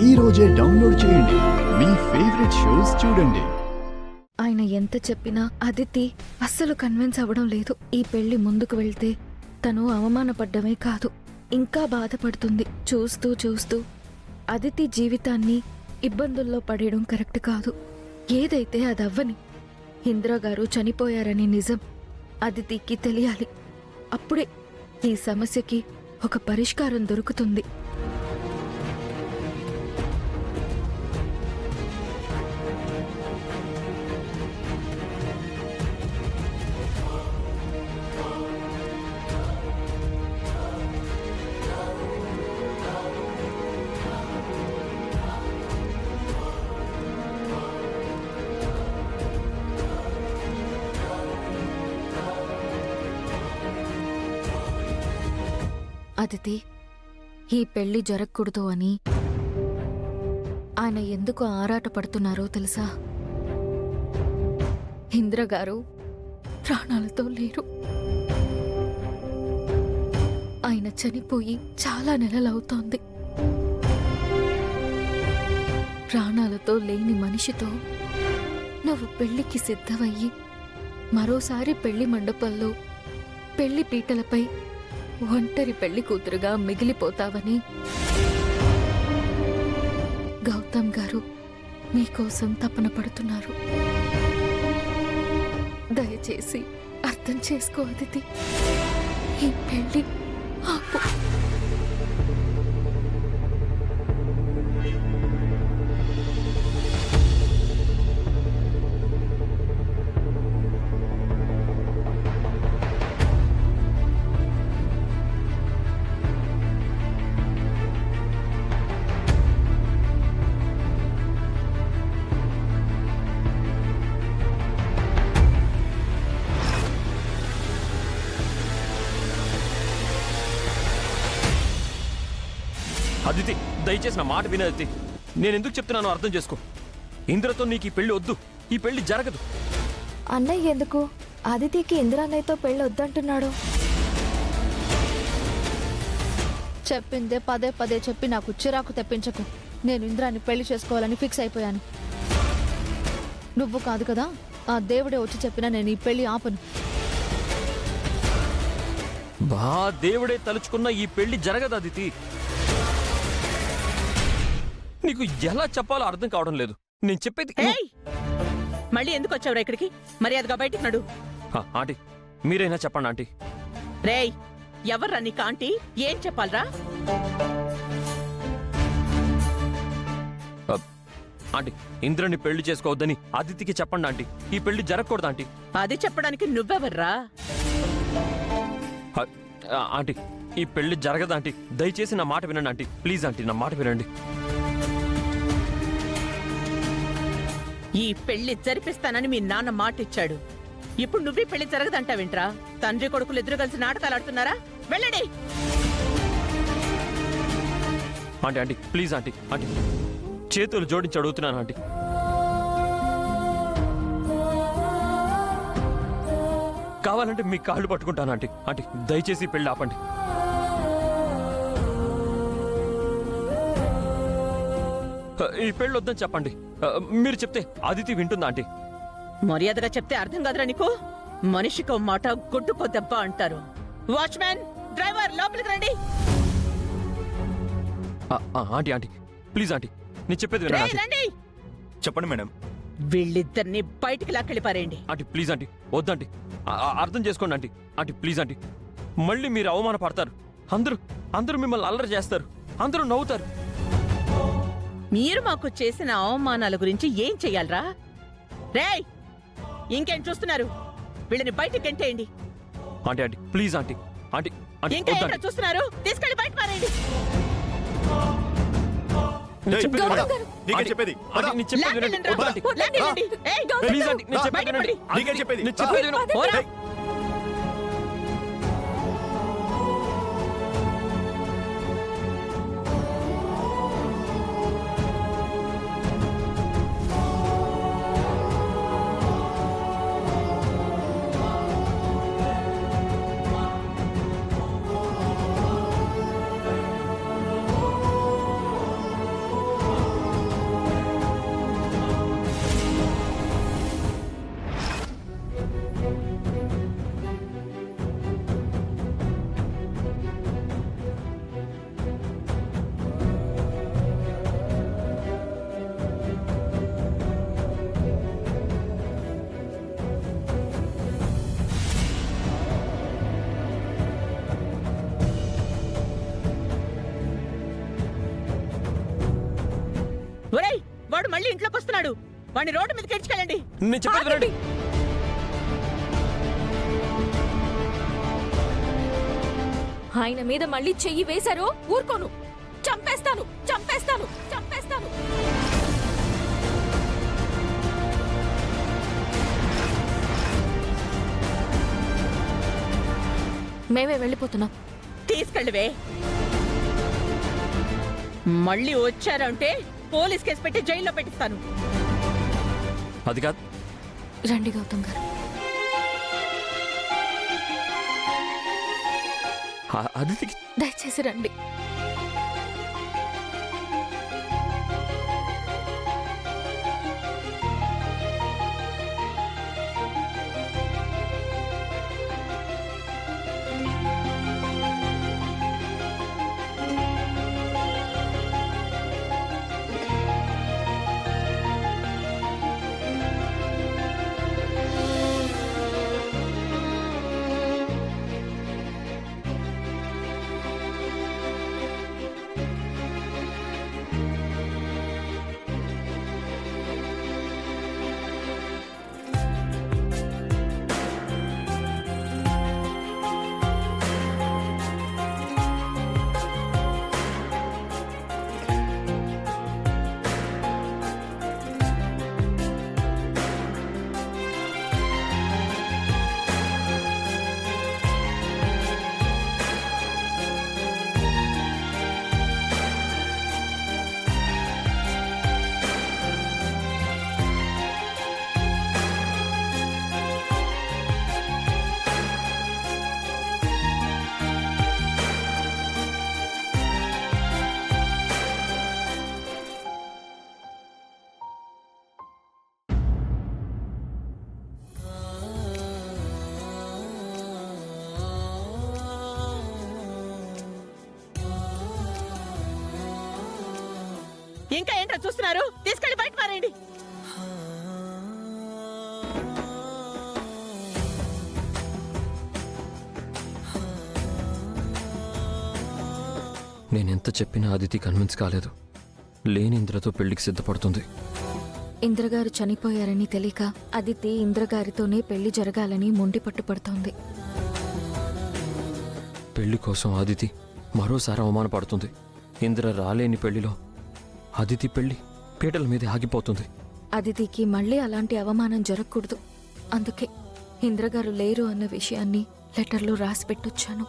ఈ రోజే డౌన్లోడ్ చేయండి. మీ ఫేవరెట్ షోస్ చూడండి. ఆయన ఎంత చెప్పినా అదితి అస్సలు కన్విన్స్ అవ్వడం లేదు. ఈ పెళ్లి ముందుకు వెళ్తే తను అవమానపడ్డమే కాదు, ఇంకా బాధపడుతుంది. చూస్తూ చూస్తూ అదితి జీవితాన్ని ఇబ్బందుల్లో పడేయడం కరెక్ట్ కాదు. ఏదైతే అదవ్వని. ఇందిరాగారు చనిపోయారనే నిజం అదితికి తెలియాలి. అప్పుడే ఈ సమస్యకి ఒక పరిష్కారం దొరుకుతుంది. అదితి, ఈ పెళ్లి జరగకూడదు అని ఆయన ఎందుకు ఆరాటపడుతున్నారో తెలుసా? ఇంద్రగారు ప్రాణాలతో లేరు. ఆయన చనిపోయి చాలా నెలలవుతోంది. ప్రాణాలతో లేని మనిషితో నువ్వు పెళ్లికి సిద్ధమయ్యి మరోసారి పెళ్లి మండపంలో పెళ్లి పీటలపై ఒంటరి పెళ్లి కూతురుగా మిగిలిపోతావని గౌతమ్ గారు మీకోసం తపన పడుతున్నారు. దయచేసి అర్థం చేసుకో అదితి. ఈ పెళ్లి ఆపు. అదితి, దయచేసి నా మాట విన అదితి. నేనెందుకు చెప్తున్నానో అర్థం చేసుకో. ఇంద్రతో నీకు ఈ పెళ్లి వద్దు, ఈ పెళ్లి జరగదు. అన్నయ్య ఎందుకు అదితికి ఇందిరాన్నయ్యతో పెళ్లి వద్దంటున్నాడు? చెప్పిందే పదే పదే చెప్పి నాకు చిరాకు తెప్పించకు. నేను ఇంద్రాన్ని పెళ్లి చేసుకోవాలని ఫిక్స్ అయిపోయాను. నువ్వు కాదు కదా, ఆ దేవుడే వచ్చి చెప్పినా నేను ఈ పెళ్లి ఆపను. బా దేవుడే తలుచుకున్న ఈ పెళ్లి జరగదు అదితి. నీకు ఎలా చెప్పాలో అర్థం కావడం లేదు. నేను చెప్పేది మళ్ళీ ఎందుకు వచ్చావురా ఇక్కడికి? మర్యాదగా బయటికి నడు. ఆంటీ, మీరైనా చెప్పండి ఆంటీ. రేయ్, ఎవర్రా నీకు ఆంటీ? ఏం చెప్పాలరా? ఆంటీ, ఇంద్రని పెళ్లి చేసుకోవద్దని అదితికి చెప్పండి ఆంటీ. ఈ పెళ్లి జరగకూడదు ఆంటీ. అది చెప్పడానికి నువ్వెవర్రా? ఆంటీ, ఈ పెళ్లి జరగదు ఆంటీ. దయచేసి నా మాట వినండి ఆంటీ. ప్లీజ్ ఆంటీ, నా మాట వినండి. ఈ పెళ్లి జరిపిస్తానని మీ నాన్న మాటిచ్చాడు. ఇప్పుడు నువ్వే పెళ్లి జరగదంటావేంట్రా? తండ్రి కొడుకులు ఎదురు కలిసి నాటకాలు ఆడుతున్నారా? వెళ్ళండి. Aunty aunty please aunty. Aunty, చేతులు జోడించి అడుగుతున్నాను ఆంటీ. కావాలంటే మీ కాళ్ళు పట్టుకుంటాను ఆంటీ. ఆంటీ, దయచేసి పెళ్లి ఆపండి. ఈ పెళ్లి వద్దని చెప్పండి. మీరు చెప్తే అదితి వింటుందా ఆంటీ? మర్యాదగా చెప్తే అర్థం కాదురా నీకు? మనిషికో మాట గుడ్డుకో దెబ్బ అంటారు. వాచ్మ్యాన్, డ్రైవర్, లోపలికి రండి. ఆంటీ ఆంటీ ప్లీజ్ ఆంటీ, నేను చెప్పేది వినండి. చెప్పండి మేడం. వీళ్ళిద్దరిని బయటికి లాక్కెళ్ళిపారేయండి. ఆంటీ ప్లీజ్ ఆంటీ, వద్దంటీ. అర్థం చేసుకోండి ఆంటీ. ఆంటీ ప్లీజ్ ఆంటీ, మళ్ళీ మీరు అవమానపడతారు. అందరూ మిమ్మల్ని అల్లరి చేస్తారు, అందరూ నవ్వుతారు. మీరు మాకు చేసిన అవమానాల గురించి ఏం చెయ్యాలరా? రేయ్, ఇంకేం చూస్తున్నారు? వీళ్ళని బయటికి గెంటేయండి. Aunty aunty please aunty. Aunty ఇంకా ఏంటో చూస్తున్నారు? తీసుకెళ్ళి బయట పారేయండి. చెప్పేది ఒరేయ్ వాడు మళ్ళీ ఇంట్లోకి వస్తున్నాడు. వాడిని రోడ్డు మీదకి ఎడ్చుకెళ్ళండి. నేను చెప్పేది వినండి. ఆయన మీద మళ్ళీ చెయ్యి వేశారో ఊరుకోను. చంపేస్తాను చంపేస్తాను చంపేస్తాను. మేమే వెళ్ళిపోతున్నాం. తీసుకెళ్ళవే. మళ్ళీ వచ్చారంటే పోలీస్ కేసు పెట్టి జైల్లో పెట్టిస్తాను. అది కాదు. రండి గౌతమ్ గారు. అదితికి దయచేసి రండి. ఇంకా ఏంటో చూస్తున్నారు? తీసుకెళ్లి బయట పారేయండి. నేనెంత చెప్పినా అదితి కన్విన్స్ కాలేదు. లేని ఇంద్రతో పెళ్లికి సిద్ధపడుతుంది. ఇంద్రగారు చనిపోయారని తెలియక అదితి ఇంద్రగారితోనే పెళ్లి జరగాలని మొండి పట్టుపడుతోంది. పెళ్లి కోసం అదితి మరోసారి అవమానపడుతుంది. ఇంద్ర రాలేని పెళ్లిలో అదితి పెళ్లి పీటల మీద ఆగిపోతుంది. అదితికి మళ్ళీ అలాంటి అవమానం జరగకూడదు. అందుకే ఇంద్రగారు లేరు అన్న విషయాన్ని లెటర్లో రాసి పెట్టొచ్చాను.